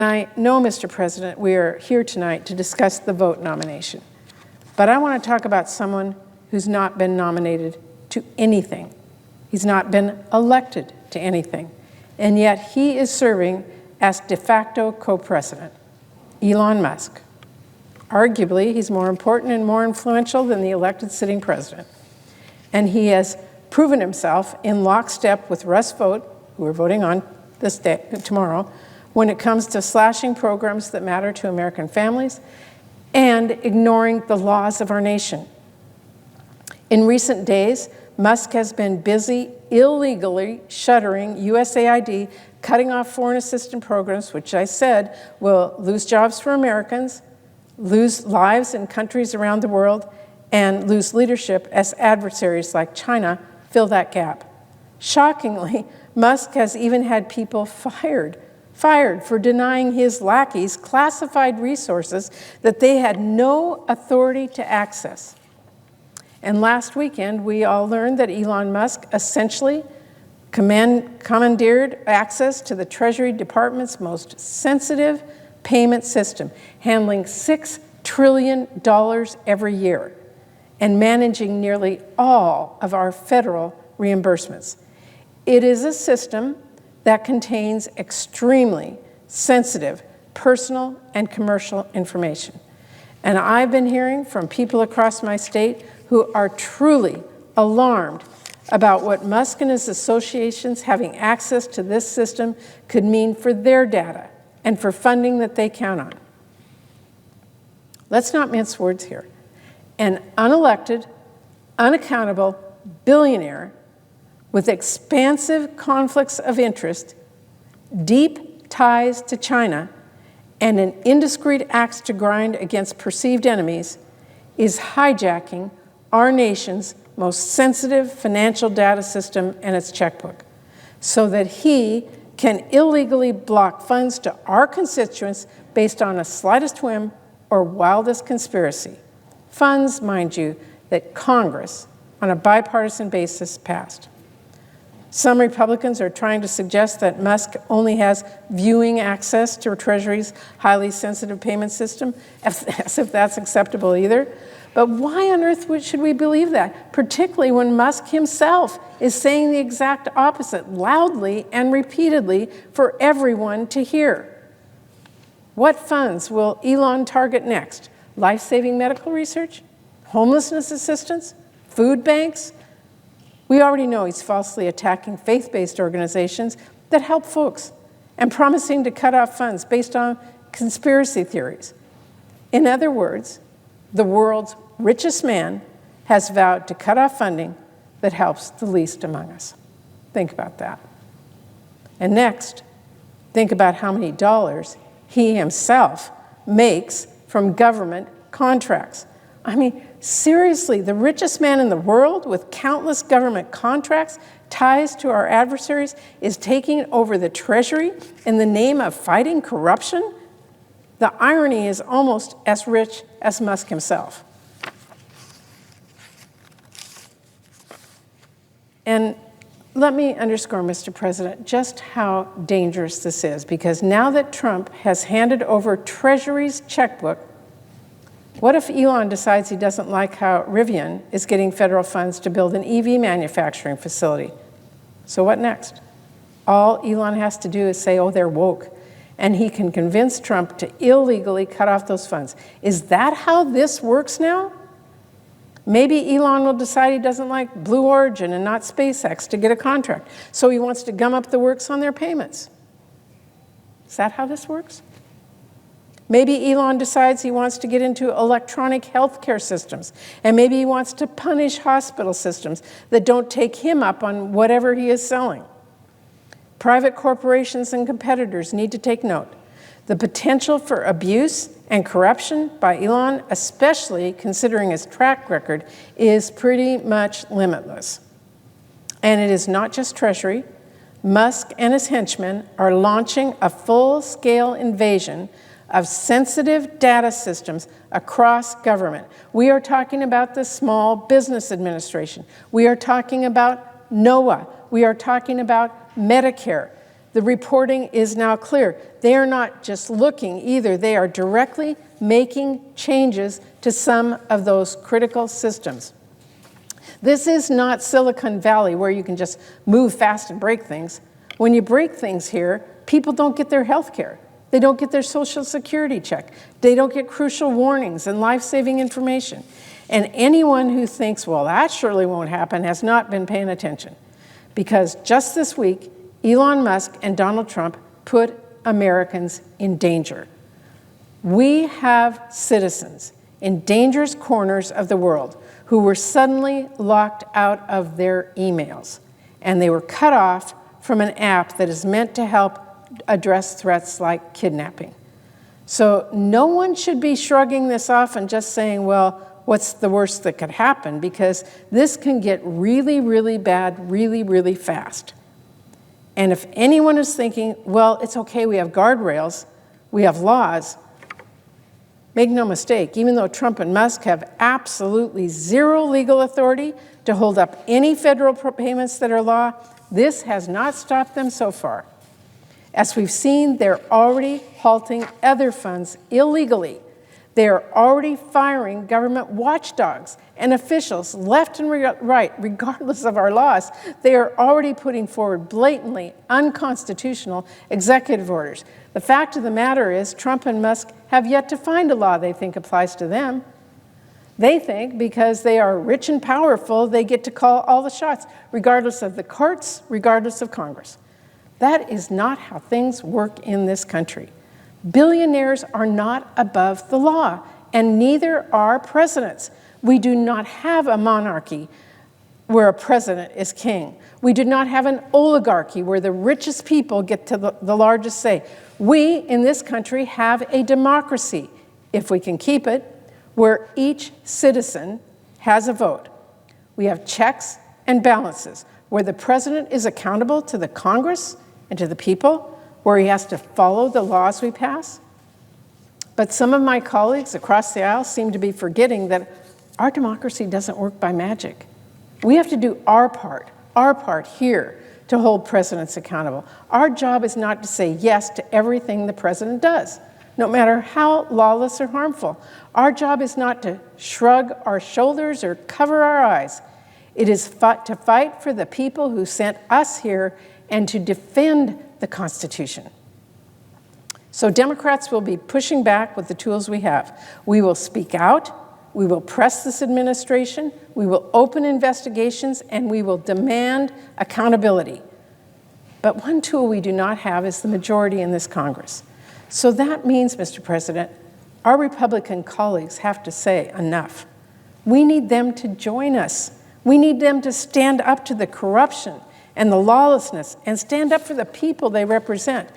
I know, Mr. President, we are here tonight to discuss the Vought nomination, but I want to talk about someone who's not been nominated to anything. He's not been elected to anything, and yet he is serving as de facto co-president, Elon Musk. Arguably, he's more important and more influential than the elected sitting president, and he has proven himself in lockstep with Russ Vought, who we're voting on this day, tomorrow, when it comes to slashing programs that matter to American families and ignoring the laws of our nation. In recent days, Musk has been busy illegally shuttering USAID, cutting off foreign assistance programs, which I said will lose jobs for Americans, lose lives in countries around the world, and lose leadership as adversaries like China fill that gap. Shockingly, Musk has even had people fired for denying his lackeys classified resources that they had no authority to access. And last weekend, we all learned that Elon Musk essentially commandeered access to the Treasury Department's most sensitive payment system, handling $6 trillion every year and managing nearly all of our federal reimbursements. It is a system that contains extremely sensitive personal and commercial information. And I've been hearing from people across my state who are truly alarmed about what Musk and his associations having access to this system could mean for their data and for funding that they count on. Let's not mince words here. An unelected, unaccountable billionaire with expansive conflicts of interest, deep ties to China, and an indiscreet axe to grind against perceived enemies is hijacking our nation's most sensitive financial data system and its checkbook so that he can illegally block funds to our constituents based on a slightest whim or wildest conspiracy. Funds, mind you, that Congress, on a bipartisan basis, passed. Some Republicans are trying to suggest that Musk only has viewing access to Treasury's highly sensitive payment system, as if that's acceptable either. But why on earth should we believe that, particularly when Musk himself is saying the exact opposite, loudly and repeatedly for everyone to hear? What funds will Elon target next? Life-saving medical research? Homelessness assistance? Food banks? We already know he's falsely attacking faith-based organizations that help folks and promising to cut off funds based on conspiracy theories. In other words, the world's richest man has vowed to cut off funding that helps the least among us. Think about that. And next, think about how many dollars he himself makes from government contracts. I mean, seriously, the richest man in the world with countless government contracts, ties to our adversaries, is taking over the Treasury in the name of fighting corruption? The irony is almost as rich as Musk himself. And let me underscore, Mr. President, just how dangerous this is, because now that Trump has handed over Treasury's checkbook, what if Elon decides he doesn't like how Rivian is getting federal funds to build an EV manufacturing facility? So what next? All Elon has to do is say, oh, they're woke, and he can convince Trump to illegally cut off those funds. Is that how this works now? Maybe Elon will decide he doesn't like Blue Origin and not SpaceX to get a contract, so he wants to gum up the works on their payments. Is that how this works? Maybe Elon decides he wants to get into electronic healthcare systems, and maybe he wants to punish hospital systems that don't take him up on whatever he is selling. Private corporations and competitors need to take note. The potential for abuse and corruption by Elon, especially considering his track record, is pretty much limitless. And it is not just Treasury. Musk and his henchmen are launching a full-scale invasion of sensitive data systems across government. We are talking about the Small Business Administration. We are talking about NOAA. We are talking about Medicare. The reporting is now clear. They are not just looking either. They are directly making changes to some of those critical systems. This is not Silicon Valley where you can just move fast and break things. When you break things here, people don't get their health care. They don't get their Social Security check. They don't get crucial warnings and life-saving information. And anyone who thinks, well, that surely won't happen, has not been paying attention. Because just this week, Elon Musk and Donald Trump put Americans in danger. We have citizens in dangerous corners of the world who were suddenly locked out of their emails, and they were cut off from an app that is meant to help address threats like kidnapping. So no one should be shrugging this off and just saying, well, what's the worst that could happen? Because this can get really, really bad, really, really fast. And if anyone is thinking, well, it's okay, we have guardrails, we have laws, make no mistake, even though Trump and Musk have absolutely zero legal authority to hold up any federal payments that are law, this has not stopped them so far. As we've seen, they're already halting other funds illegally. They are already firing government watchdogs and officials left and right, regardless of our laws. They are already putting forward blatantly unconstitutional executive orders. The fact of the matter is, Trump and Musk have yet to find a law they think applies to them. They think because they are rich and powerful, they get to call all the shots, regardless of the courts, regardless of Congress. That is not how things work in this country. Billionaires are not above the law, and neither are presidents. We do not have a monarchy where a president is king. We do not have an oligarchy where the richest people get to the largest say. We, in this country, have a democracy, if we can keep it, where each citizen has a vote. We have checks and balances, where the president is accountable to the Congress and to the people, where he has to follow the laws we pass. But some of my colleagues across the aisle seem to be forgetting that our democracy doesn't work by magic. We have to do our part here to hold presidents accountable. Our job is not to say yes to everything the president does, no matter how lawless or harmful. Our job is not to shrug our shoulders or cover our eyes. It is to fight for the people who sent us here and to defend the Constitution. So Democrats will be pushing back with the tools we have. We will speak out, we will press this administration, we will open investigations, and we will demand accountability. But one tool we do not have is the majority in this Congress. So that means, Mr. President, our Republican colleagues have to say enough. We need them to join us. We need them to stand up to the corruption and the lawlessness and stand up for the people they represent.